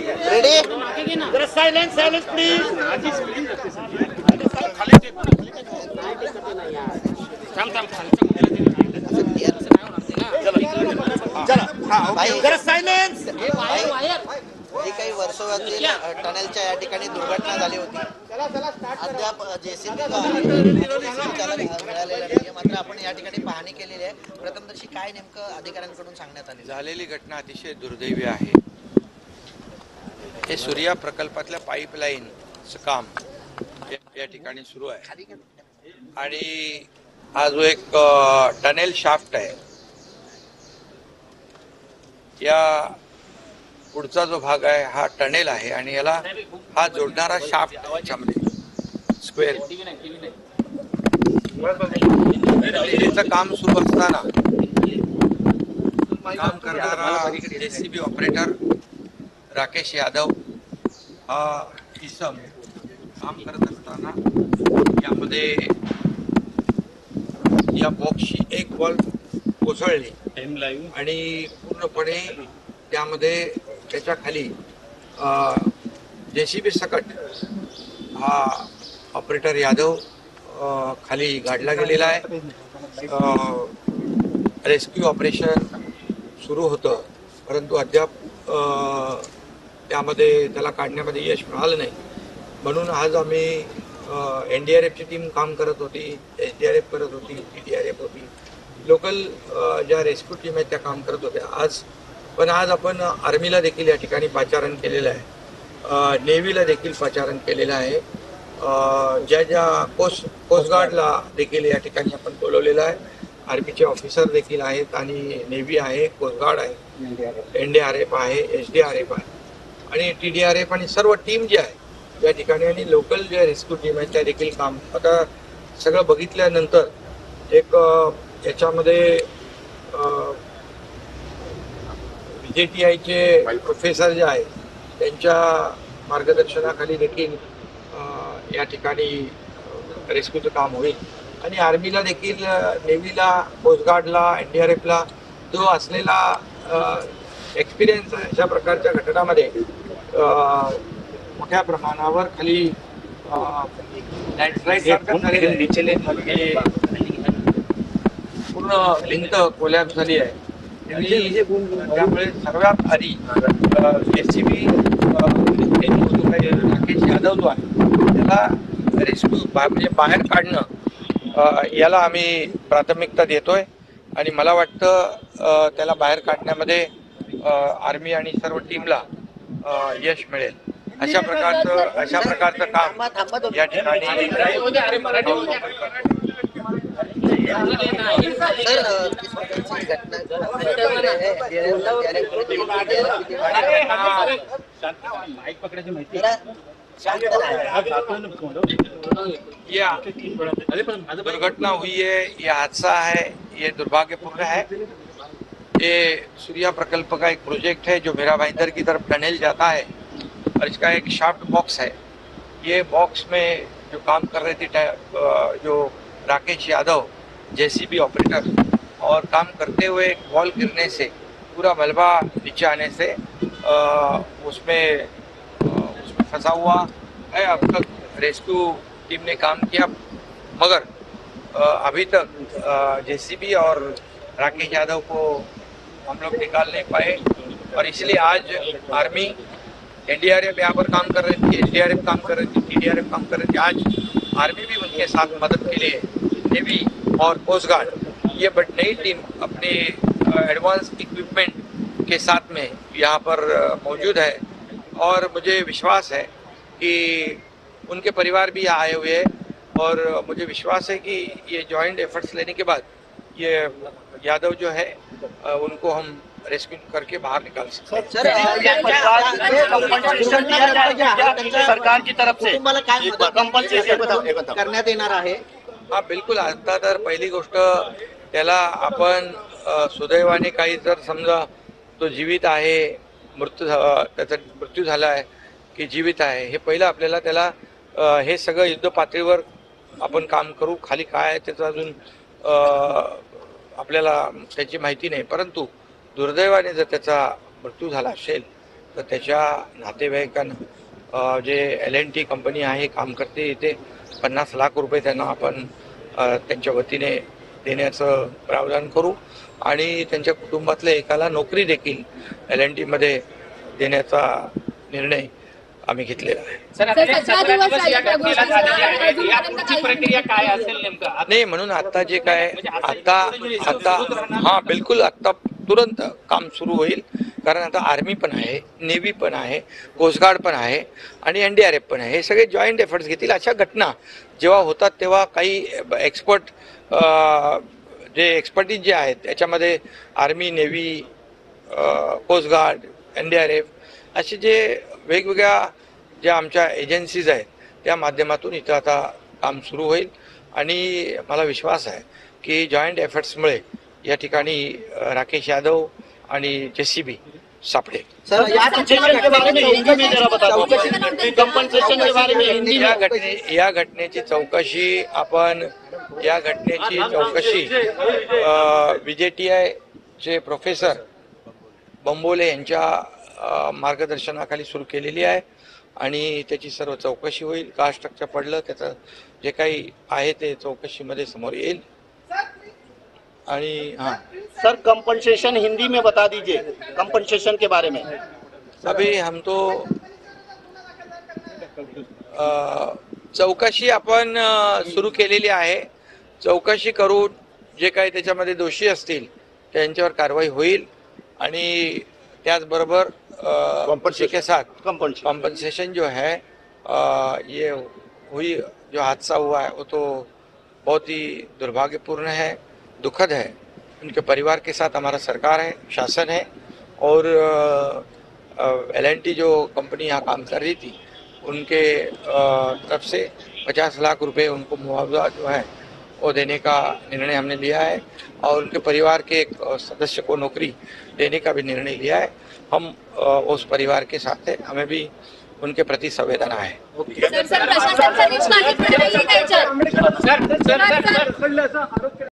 Ready जरा silence silence please. जरा silence. जी काही वर्सोवातील टनेलच्या या ठिकाणी दुर्घटना झाली होती, अद्याप जेसीबी मिळालेला नाही. मात्र आपण या ठिकाणी पाहणी केलेली आहे. प्रथमदर्शी काय नेमकं अधिकाऱ्यांकडून सांगण्यात आले? झालेली घटना अतिशय दुर्दैवी आहे. हे सूर्या प्रकल्पातल्या पाईपलाईनचं काम या ठिकाणी सुरू आहे आणि हा जो एक टनेल शाफ्ट आहे, या पुढचा जो भाग आहे हा टनेल आहे आणि याला हा जोडणारा शाफ्ट याच्यामध्ये स्क्वेअर काम सुरू असताना काम करणारा जेसीबी ऑपरेटर राकेश यादव हा इसम काम करत असताना यामध्ये या बॉक्सची एक बॉल कोसळली आणि पूर्णपणे त्यामध्ये त्याच्या खाली जेसीबी सकट हा ऑपरेटर यादव खाली गाडला गेलेला आहे. रेस्क्यू ऑपरेशन सुरू होतं, परंतु अद्याप त्यामध्ये त्याला काढण्यामध्ये यश मिळालं नाही. म्हणून आज आम्ही NDRFची टीम काम करत होती, SDRF करत होती, TDRF होती, लोकल ज्या रेस्क्यू टीम आहेत त्या काम करत होत्या. आज आपण आर्मीला देखील या ठिकाणी पाचारण केलेलं आहे, नेव्हीला देखील पाचारण केलेलं आहे, ज्या कोस्टगार्डला देखील या ठिकाणी आपण बोलवलेलं आहे. आर्मीचे ऑफिसर देखील आहेत आणि नेव्ही आहे, कोस्टगार्ड आहे, NDRF आहे, SDRF आहे आणि TDRF आणि सर्व टीम जी आहे या ठिकाणी आणि लोकल ज्या रेस्क्यू टीम आहेत त्या देखील काम. आता सगळं बघितल्यानंतर एक याच्यामध्ये VJTIचे प्रोफेसर जे आहे त्यांच्या मार्गदर्शनाखाली देखील या ठिकाणी रेस्क्यूचं काम होईल आणि आर्मीला देखील, नेव्हीला, कोस्टगार्डला, NDRFला जो असलेला एक्सपिरियन्स आहे अशा प्रकारच्या घटनामध्ये मोठ्या प्रमाणावर खाली पूर्ण भिंत कोलॅप्स झाली आहे. त्यामुळे सर्वात आधी जेसीबी राकेश यादव जो आहे त्याला रेस्क्यू म्हणजे बाहेर काढणं याला आम्ही प्राथमिकता देतोय आणि मला वाटतं त्याला बाहेर काढण्यामध्ये आर्मी आणि सर्व टीमला यश मिळेल. अशा प्रकारचं काम या ठिकाणी दुर्घटना हुई है, ये हादसा है, ये दुर्भाग्यपूर्ण है. ये सूर्या प्रकल्प का एक प्रोजेक्ट है जो मेरा भाईंदर की तरफ टनल जाता है और इसका एक शाफ्ट बॉक्स है. ये बॉक्स में जो काम कर रहे थे जो राकेश यादव जेसीबी ऑपरेटर, और काम करते हुए एक बॉल गिरने से पूरा मलबा नीचे आने से उसमें फंसा हुआ है. अब तक रेस्क्यू टीम ने काम किया मगर अभी तक जेसीबी और राकेश यादव को हम लोग निकाल नहीं पाए और इसलिए आज आर्मी, NDRF यहाँ पर काम कर रही थी, SDRF काम कर रही थी, TDRF काम कर रही थी. आज आर्मी भी उनके साथ मदद के लिए, नेवी और कोस्ट गार्ड, ये बट नई टीम अपने एडवांस इक्विपमेंट के साथ में यहाँ पर मौजूद है और मुझे विश्वास है कि उनके परिवार भी यहाँ आए हुए हैं और मुझे विश्वास है कि ये जॉइंट एफर्ट्स लेने के बाद ये यादव जो है उनको हम रेस्क्यू करके बाहर निकाल सकते हैं. सरकार की तरफ से तुम्हाला काय मदत करण्यात येणार आहे? हा बिलकुल. आता तर पहिली गोष्ट त्याला आपण सुदैवाने काही जर समजा तो जीवित आहे, त्याचा मृत्यू झाला आहे की जीवित आहे हे पहिलं आपल्याला त्याला हे सगळं युद्ध पातळीवर आपण काम करू. खाली काय आहे त्याचं अजून आपल्याला त्याची माहिती नाही, परंतु दुर्दैवाने जर त्याचा मृत्यू झाला असेल तर त्याच्या नातेवाईकांना जे LNT कंपनी आहे काम करते इथे 50 लाख रुपये त्यांना आपण त्यांच्या वतीने देण्याचं प्रावधान करू आणि त्यांच्या कुटुंबातल्या एकाला नोकरी देखील LNT मध्ये देण्याचा निर्णय आम्ही घेतलेला आहे. प्रक्रिया काय असेल नेमकं नाही म्हणून आता जे काय आता हा बिलकुल आता तुरंत काम सुरू होईल, कारण आता आर्मी पण आहे, नेव्ही पण आहे, कोस्ट गार्ड पण आहे आणि NDRF पण आहे. हे सगळे जॉईंट एफर्ट्स घेतील. अशा घटना जेव्हा होतात तेव्हा काही एक्सपर्टीज जे आहेत त्याच्यामध्ये army, navy, coast guard, NDRF असे जे वेगवेगळ्या ज्या आमच्या एजन्सीज आहेत त्या माध्यमातून इथं आता काम सुरू होईल आणि मला विश्वास आहे की जॉईंट एफर्ट्समुळे या ठिकाणी राकेश यादव आणि JCB सापडेल. सर या घटनेची चौकशी VJTI चे प्रोफेसर बंबोले यांच्या मार्गदर्शनाखाली सुरू केलेली आहे आणि त्याची सर्व चौकशी होईल. का स्ट्रक्चर पडलं त्याचं जे काही आहे ते चौकशीमध्ये समोर येईल. आणि हाँ सर, कंपनसेशन हिंदी में बता दीजिए, कंपनसेशन के बारे में. अभी हम तो चौकशी आपण सुरू केलेली आहे. चौकशी करून जे काही त्याच्यामध्ये दोषी असतील त्यांच्यावर कारवाई होईल आणि त्याचबरोबर के साथ कॉम्पनसेशन जो है ये हुई जो हादसा हुआ है वो तो बहुत ही दुर्भाग्यपूर्ण है, दुखद है. उनके परिवार के साथ हमारा सरकार है, शासन है और LNT जो कंपनी यहाँ काम कर रही थी उनके तरफ से 50 लाख रुपए उनको मुआवजा जो है वो देने का निर्णय हमने लिया है और उनके परिवार के एक सदस्य को नौकरी देने का भी निर्णय लिया है. हम उस परिवार के साथ है, हमें भी उनके प्रति संवेदना है. सर, प्रशासन